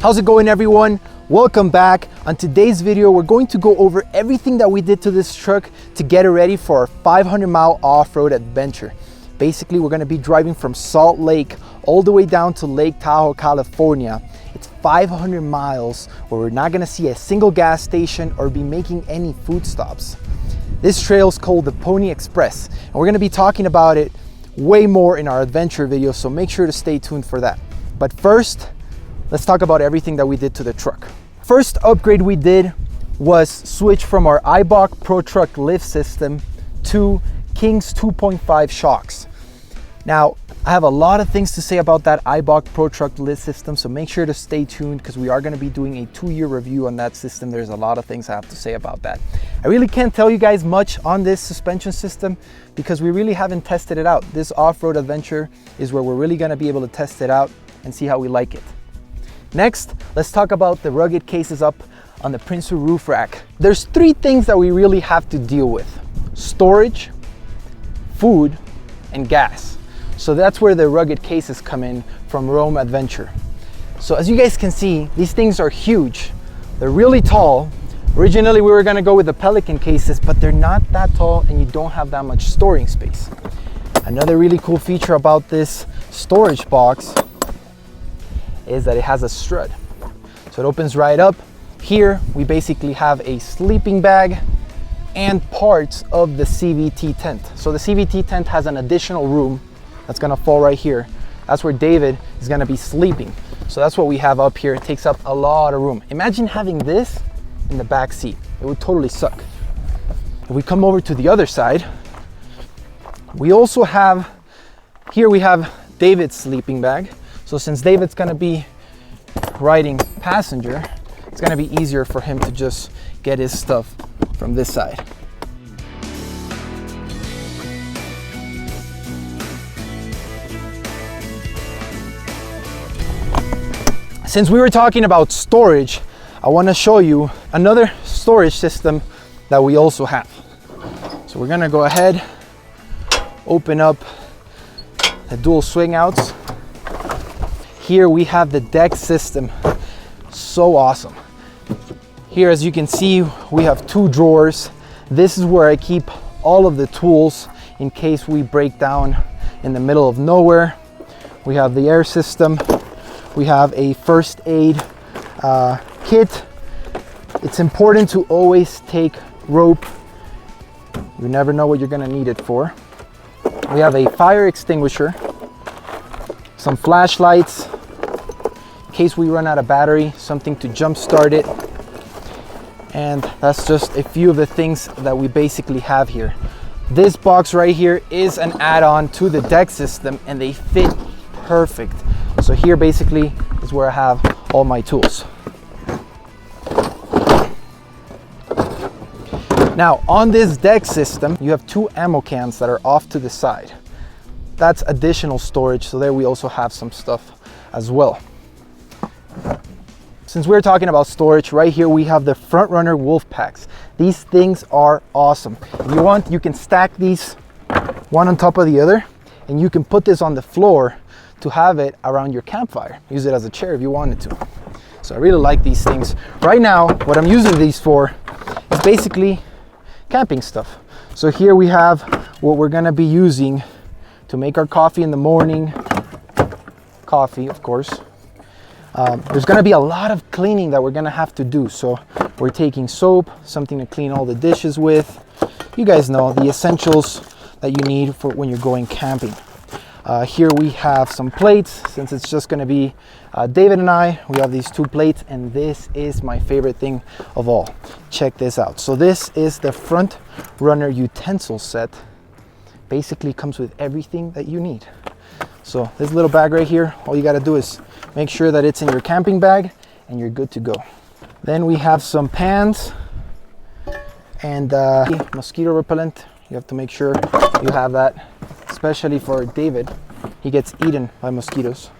How's it going, everyone? Welcome back. On today's video, we're going to go over everything that we did to this truck to get it ready for our 500-mile off-road adventure. Basically, we're gonna be driving from Salt Lake all the way down to Lake Tahoe, California. It's 500 miles where we're not gonna see a single gas station or be making any food stops. This trail is called the Pony Express, and we're gonna be talking about it way more in our adventure video, so make sure to stay tuned for that. But first, let's talk about everything that we did to the truck. First upgrade we did was switch from our iBox Pro Truck lift system to King's 2.5 shocks. Now, I have a lot of things to say about that iBox Pro Truck lift system, so make sure to stay tuned because we are going to be doing a 2-year review on that system. There's a lot of things I have to say about that. I really can't tell you guys much on this suspension system because we really haven't tested it out. This off-road adventure is where we're really going to be able to test it out and see how we like it. Next, let's talk about the rugged cases up on the Prinsu roof rack. There's 3 things that we really have to deal with: storage, food, and gas. So that's where the rugged cases come in from Rome Adventure. So as you guys can see, these things are huge. They're really tall. Originally, we were gonna go with the Pelican cases, but they're not that tall and you don't have that much storing space. Another really cool feature about this storage box is that it has a strut. So it opens right up. Here, we basically have a sleeping bag and parts of the CVT tent. So the CVT tent has an additional room that's gonna fall right here. That's where David is gonna be sleeping. So that's what we have up here. It takes up a lot of room. Imagine having this in the back seat. It would totally suck. If we come over to the other side, we also have, here we have David's sleeping bag. So since David's gonna be riding passenger, it's gonna be easier for him to just get his stuff from this side. Since we were talking about storage, I wanna show you another storage system that we also have. So we're gonna go ahead, open up the dual swing outs. Here we have the deck system. So awesome. Here, as you can see, we have 2 drawers. This is where I keep all of the tools in case we break down in the middle of nowhere. We have the air system. We have a first aid kit. It's important to always take rope. You never know what you're gonna need it for. We have a fire extinguisher, some flashlights, in case we run out of battery, something to jump start it. And that's just a few of the things that we basically have here. This box right here is an add-on to the deck system and they fit perfect. So here basically is where I have all my tools. Now on this deck system, you have 2 ammo cans that are off to the side. That's additional storage, so there we also have some stuff as well. Since we're talking about storage, right here we have the Front Runner Wolf Packs. These things are awesome. If you want, you can stack these one on top of the other, and you can put this on the floor to have it around your campfire. Use it as a chair if you wanted to. So I really like these things. Right now, what I'm using these for is basically camping stuff. So here we have what we're gonna be using to make our coffee in the morning. Coffee, of course. There's gonna be a lot of cleaning that we're gonna have to do. So we're taking soap, something to clean all the dishes with. You guys know the essentials that you need for when you're going camping. Here we have some plates. Since it's just gonna be David and I, we have these 2 plates, and this is my favorite thing of all. Check this out. So this is the Front Runner utensil set. Basically comes with everything that you need. So this little bag right here, all you gotta do is make sure that it's in your camping bag and you're good to go. Then we have some pans and mosquito repellent. You have to make sure you have that, especially for David. He gets eaten by mosquitoes.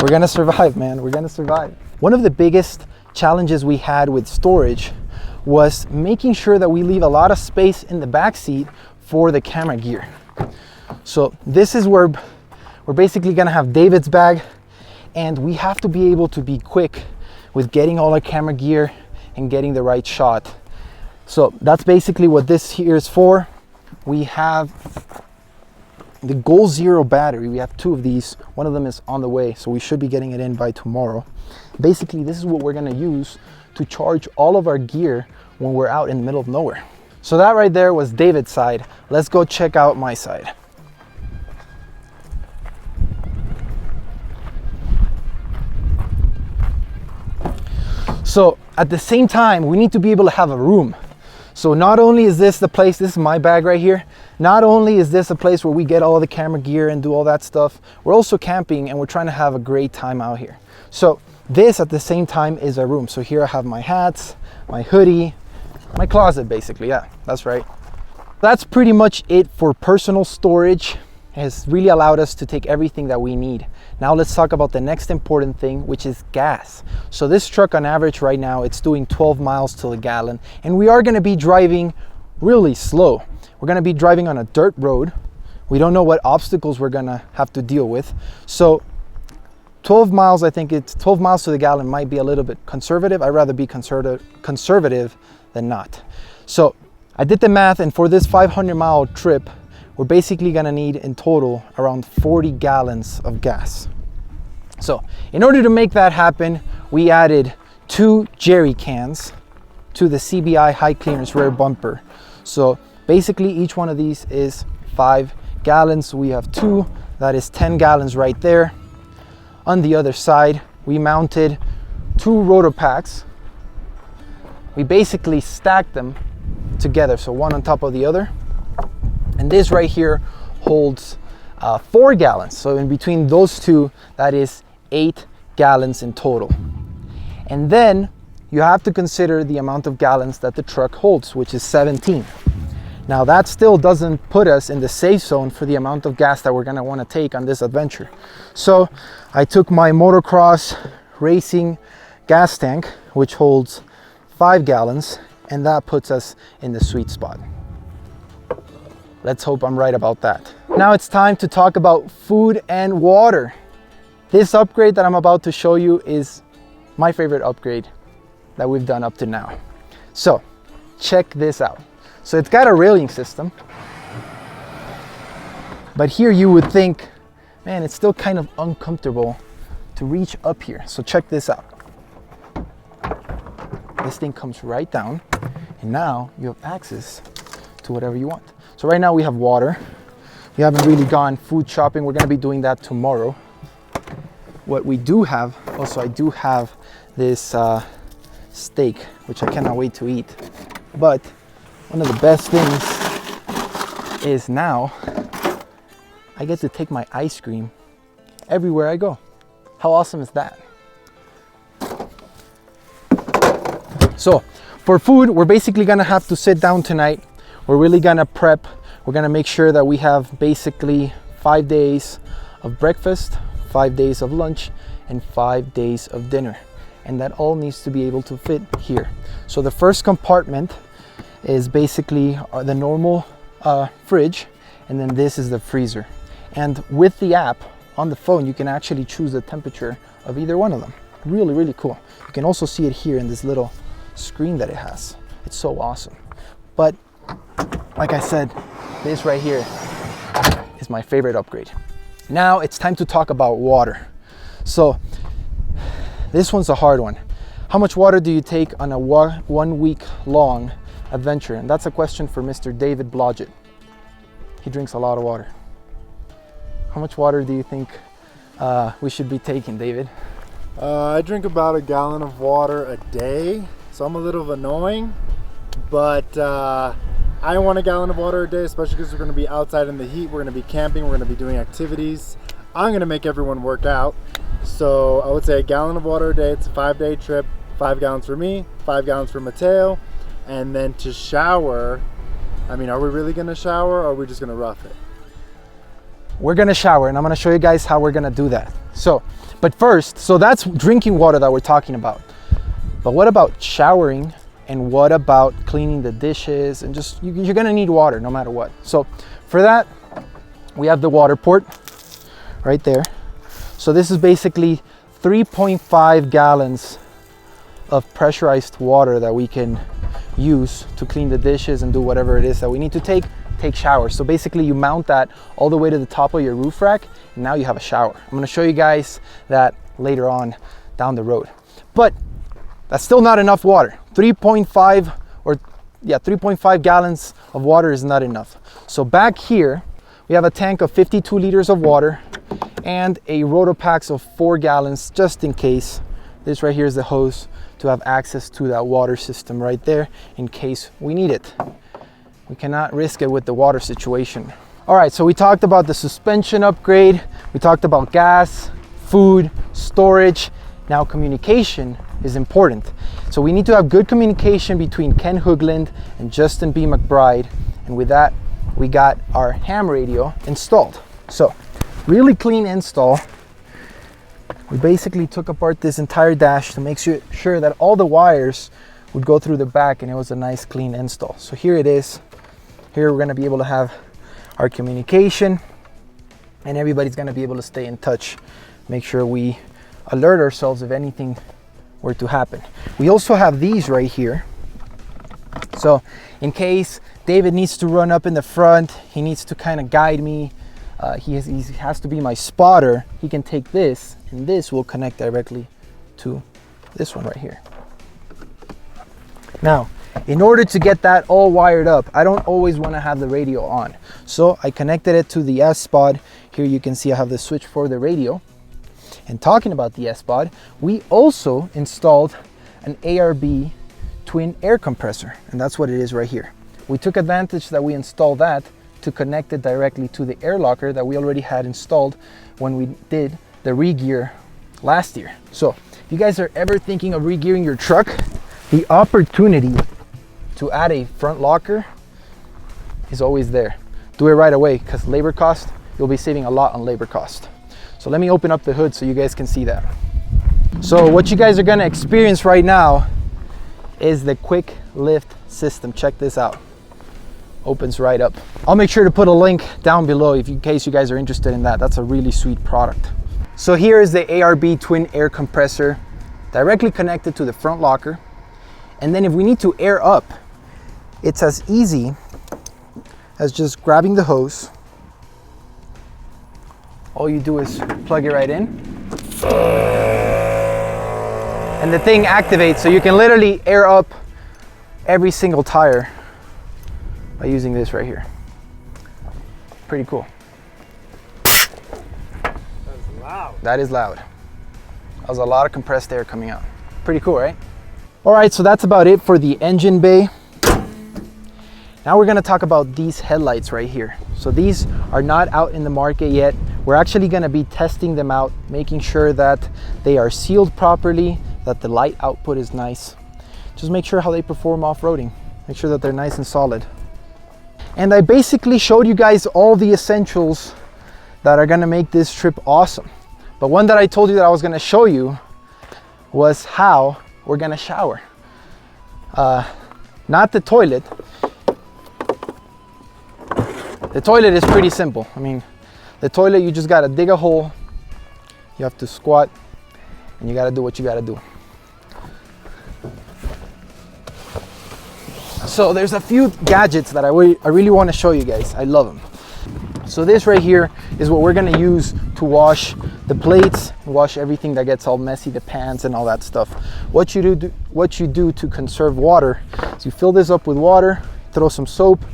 We're gonna survive, man. We're gonna survive. One of the biggest challenges we had with storage was making sure that we leave a lot of space in the back seat for the camera gear. So this is where we're basically gonna have David's bag, and we have to be able to be quick with getting all our camera gear and getting the right shot. So that's basically what this here is for. We have the Goal Zero battery. We have 2 of these. One of them is on the way, so we should be getting it in by tomorrow. Basically, this is what we're gonna use to charge all of our gear when we're out in the middle of nowhere. So that right there was David's side. Let's go check out my side. So at the same time, we need to be able to have a room. So not only is this the place, this is my bag right here, not only is this a place where we get all the camera gear and do all that stuff, we're also camping and we're trying to have a great time out here. So this at the same time is a room. So here I have my hats, my hoodie, my closet basically, yeah, that's right. That's pretty much it for personal storage. It has really allowed us to take everything that we need. Now let's talk about the next important thing, which is gas. So this truck on average right now, it's doing 12 miles to the gallon, and we are gonna be driving really slow. We're gonna be driving on a dirt road. We don't know what obstacles we're gonna have to deal with. So 12 miles, I think it's 12 miles to the gallon might be a little bit conservative. I'd rather be conservative than not. So I did the math, and for this 500-mile trip, we're basically gonna need in total around 40 gallons of gas. So in order to make that happen, we added 2 jerry cans to the CBI high clearance rear bumper. So basically each one of these is 5 gallons. We have 2, that is 10 gallons right there. On the other side, we mounted 2 rotor packs. We basically stacked them together, so one on top of the other. And this right here holds 4 gallons. So in between those 2, that is 8 gallons in total. And then you have to consider the amount of gallons that the truck holds, which is 17. Now that still doesn't put us in the safe zone for the amount of gas that we're gonna wanna take on this adventure. So I took my motocross racing gas tank, which holds 5 gallons, and that puts us in the sweet spot. Let's hope I'm right about that. Now it's time to talk about food and water. This upgrade that I'm about to show you is my favorite upgrade that we've done up to now. So check this out. So it's got a railing system, but here you would think, man, it's still kind of uncomfortable to reach up here. So check this out. This thing comes right down, and now you have access to whatever you want. So right now we have water. We haven't really gone food shopping. We're gonna be doing that tomorrow. What we do have, also I do have this steak, which I cannot wait to eat. But one of the best things is now I get to take my ice cream everywhere I go. How awesome is that? So for food, we're basically gonna have to sit down tonight. We're really gonna prep. We're gonna make sure that we have basically 5 days of breakfast, 5 days of lunch, and 5 days of dinner. And that all needs to be able to fit here. So the first compartment is basically the normal fridge, and then this is the freezer. And with the app on the phone, you can actually choose the temperature of either one of them. Really, really cool. You can also see it here in this little screen that it has. It's so awesome. But like I said, this right here is my favorite upgrade. Now it's time to talk about water. So this one's a hard one. How much water do you take on a 1 week long adventure? And that's a question for Mr. David Blodgett. He drinks a lot of water. How much water do you think we should be taking, David? I drink about 1 gallon of water a day, so I'm a little annoying, but I want 1 gallon of water a day, especially because we're going to be outside in the heat, we're going to be camping, we're going to be doing activities. I'm going to make everyone work out, so I would say 1 gallon of water a day. It's a 5-day trip, 5 gallons for me, 5 gallons for Mateo, and then to shower, I mean, are we really going to shower, or are we just going to rough it? We're gonna shower, and I'm gonna show you guys how we're gonna do that. So, but first, so that's drinking water that we're talking about. But what about showering, and what about cleaning the dishes, and just, you're gonna need water no matter what. So for that, we have the water port right there. So this is basically 3.5 gallons of pressurized water that we can use to clean the dishes and do whatever it is that we need to take showers. So basically you mount that all the way to the top of your roof rack, and now you have a shower. I'm going to show you guys that later on down the road. But that's still not enough water. 3.5 gallons of water is not enough. So back here we have a tank of 52 liters of water and a Rotopax of 4 gallons, just in case. This right here is the hose to have access to that water system right there in case we need it. We cannot risk it with the water situation. All right, so we talked about the suspension upgrade. We talked about gas, food, storage. Now communication is important. So we need to have good communication between Ken Hoogland and Justin B. McBride. And with that, we got our ham radio installed. So really clean install. We basically took apart this entire dash to make sure that all the wires would go through the back, and it was a nice clean install. So here it is. Here we're going to be able to have our communication, and everybody's going to be able to stay in touch. Make sure we alert ourselves if anything were to happen. We also have these right here. So in case David needs to run up in the front, he needs to kind of guide me, he has to be my spotter, he can take this, and this will connect directly to this one right here. Now, in order to get that all wired up, I don't always want to have the radio on. So I connected it to the S-Pod. Here you can see I have the switch for the radio. And talking about the S-Pod, we also installed an ARB twin air compressor, and that's what it is right here. We took advantage that we installed that to connect it directly to the air locker that we already had installed when we did the re-gear last year. So if you guys are ever thinking of re-gearing your truck, the opportunity to add a front locker is always there. Do it right away, because labor cost, you'll be saving a lot on labor cost. So let me open up the hood so you guys can see that. So what you guys are gonna experience right now is the quick lift system. Check this out. Opens right up. I'll make sure to put a link down below in case you guys are interested in that. That's a really sweet product. So here is the ARB twin air compressor directly connected to the front locker. And then if we need to air up, it's as easy as just grabbing the hose. All you do is plug it right in. And the thing activates, so you can literally air up every single tire by using this right here. Pretty cool. That's loud. That is loud. That was a lot of compressed air coming out. Pretty cool, right? All right, so that's about it for the engine bay. Now we're gonna talk about these headlights right here. So these are not out in the market yet. We're actually gonna be testing them out, making sure that they are sealed properly, that the light output is nice. Just make sure how they perform off-roading. Make sure that they're nice and solid. And I basically showed you guys all the essentials that are gonna make this trip awesome. But one that I told you that I was gonna show you was how we're gonna shower. Not the toilet. The toilet is pretty simple. I mean, the toilet, you just gotta dig a hole, you have to squat, and you gotta do what you gotta do. So there's a few gadgets that I really wanna show you guys. I love them. So this right here is what we're gonna use to wash the plates, wash everything that gets all messy, the pans and all that stuff. What you do to conserve water is you fill this up with water, throw some soap,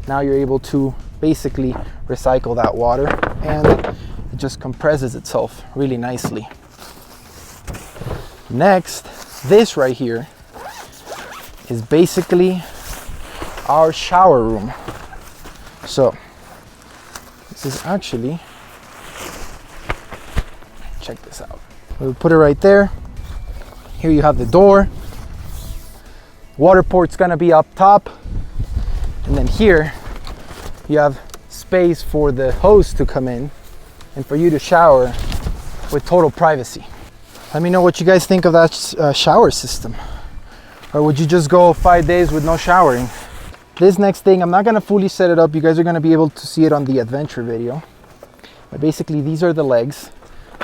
now you're able to basically recycle that water, and it just compresses itself really nicely. Next, this right here is basically our shower room. So this is actually, check this out. We'll put it right there. Here you have the door. Water port's gonna be up top. And then here you have space for the hose to come in and for you to shower with total privacy. Let me know what you guys think of that shower system. Or would you just go 5 days with no showering? This next thing, I'm not gonna fully set it up. You guys are gonna be able to see it on the adventure video. But basically these are the legs,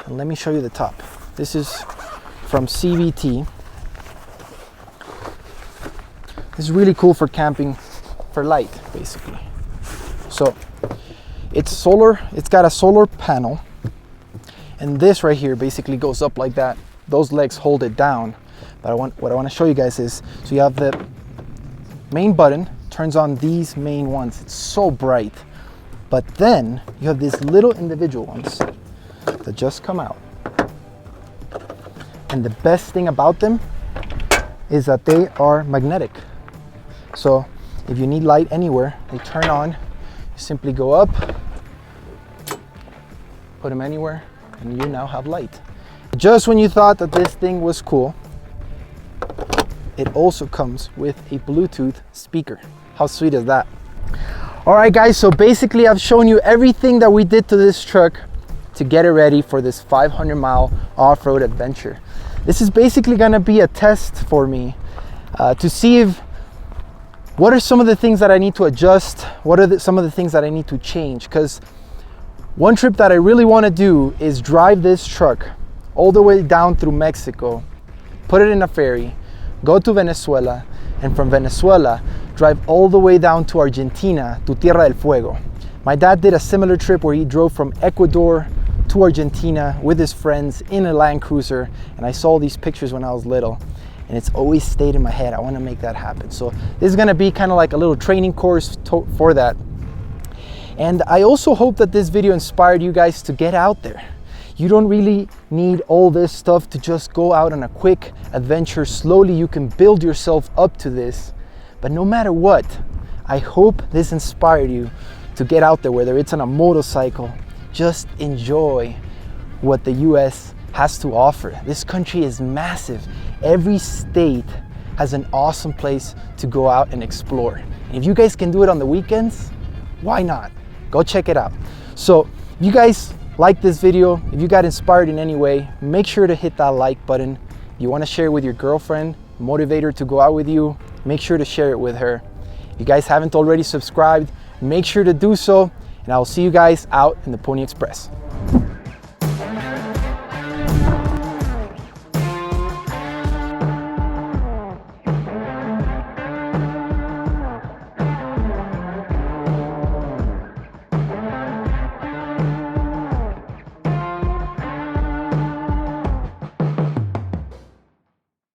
and let me show you the top. This is from CVT. This is really cool for camping, for light basically. So it's solar, it's got a solar panel, and this right here basically goes up like that. Those legs hold it down. But what I want to show you guys is, so you have the main button, turns on these main ones. It's so bright. But then you have these little individual ones that just come out. And the best thing about them is that they are magnetic. So if you need light anywhere, they turn on. You simply go up, put them anywhere, and you now have light. Just when you thought that this thing was cool, it also comes with a Bluetooth speaker. How sweet is that? All right guys, so basically I've shown you everything that we did to this truck to get it ready for this 500-mile off-road adventure. This is basically gonna be a test for me to see if, what are some of the things that I need to adjust? What are some of the things that I need to change? Because one trip that I really wanna do is drive this truck all the way down through Mexico, put it in a ferry, go to Venezuela, and from Venezuela, drive all the way down to Argentina, to Tierra del Fuego. My dad did a similar trip where he drove from Ecuador to Argentina with his friends in a Land Cruiser, and I saw these pictures when I was little, and it's always stayed in my head. I want to make that happen. So this is going to be kind of like a little training course for that. And I also hope that this video inspired you guys to get out there. You don't really need all this stuff to just go out on a quick adventure. Slowly you can build yourself up to this. But no matter what, I hope this inspired you to get out there, whether it's on a motorcycle. Just enjoy what the US has to offer. This country is massive. Every state has an awesome place to go out and explore. And if you guys can do it on the weekends, why not? Go check it out. So if you guys like this video, if you got inspired in any way, make sure to hit that like button. If you want to share it with your girlfriend, motivate her to go out with you, make sure to share it with her. If you guys haven't already subscribed, make sure to do so, and I'll see you guys out in the Pony Express.